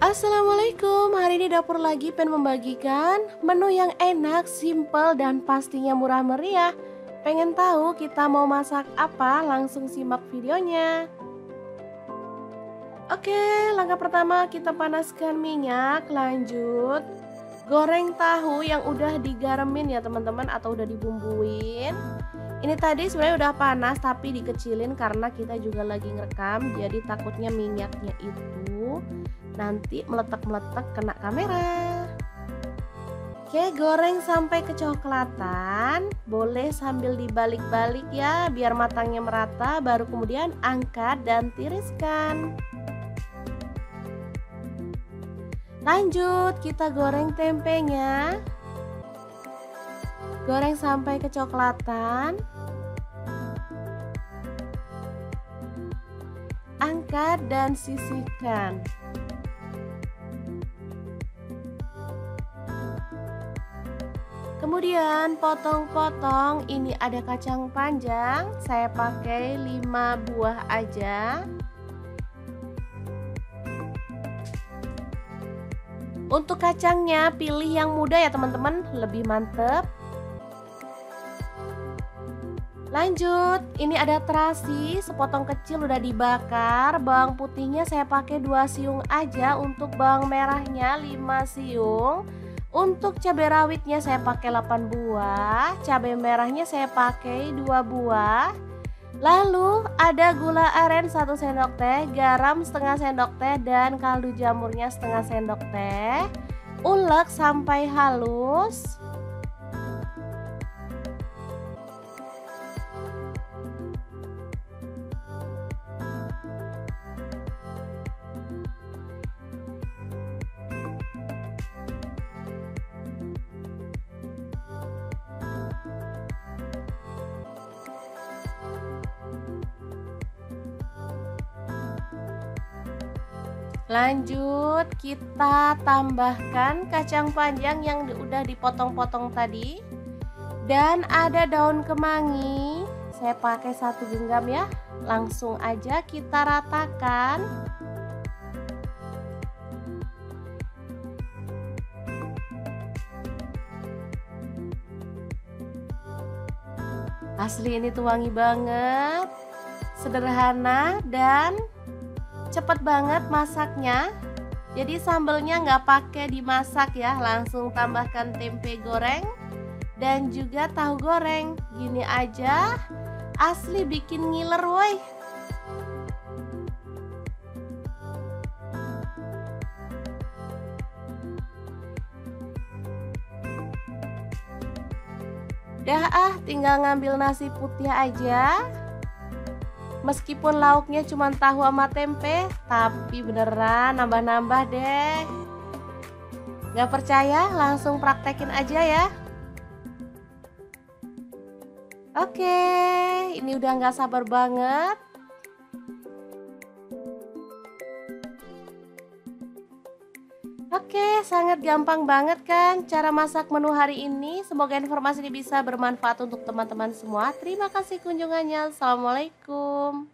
Assalamualaikum, hari ini dapur lagi pengen membagikan menu yang enak, simple, dan pastinya murah meriah. Pengen tahu kita mau masak apa? Langsung simak videonya. Oke, langkah pertama kita panaskan minyak, lanjut goreng tahu yang udah digaremin ya teman-teman, atau udah dibumbuin. Ini tadi sebenarnya udah panas tapi dikecilin karena kita juga lagi ngerekam, jadi takutnya minyaknya itu nanti meletak-meletak kena kamera. Oke, goreng sampai kecoklatan, boleh sambil dibalik-balik ya biar matangnya merata, baru kemudian angkat dan tiriskan. Lanjut kita goreng tempenya. Goreng sampai kecoklatan. Angkat dan sisihkan. Kemudian potong-potong, ini ada kacang panjang, saya pakai 5 buah aja. Untuk kacangnya pilih yang muda ya teman-teman, lebih mantep. Lanjut, ini ada terasi sepotong kecil udah dibakar. Bawang putihnya saya pakai 2 siung aja, untuk bawang merahnya 5 siung. Untuk cabai rawitnya saya pakai 8 buah, cabai merahnya saya pakai 2 buah. Lalu ada gula aren 1 sendok teh, garam setengah sendok teh, dan kaldu jamurnya setengah sendok teh. Ulek sampai halus. Lanjut kita tambahkan kacang panjang yang udah dipotong-potong tadi. Dan ada daun kemangi, saya pakai 1 genggam ya. Langsung aja kita ratakan. Asli ini tuh wangi banget, sederhana dan cepet banget masaknya. Jadi sambelnya nggak pakai dimasak ya, langsung tambahkan tempe goreng dan juga tahu goreng. Gini aja asli bikin ngiler woi. Dah tinggal ngambil nasi putih aja. Meskipun lauknya cuma tahu sama tempe, tapi beneran nambah-nambah deh. Gak percaya? Langsung praktekin aja ya. Oke, ini udah gak sabar banget. Oke, sangat gampang banget kan cara masak menu hari ini. Semoga informasi ini bisa bermanfaat untuk teman-teman semua. Terima kasih kunjungannya. Assalamualaikum.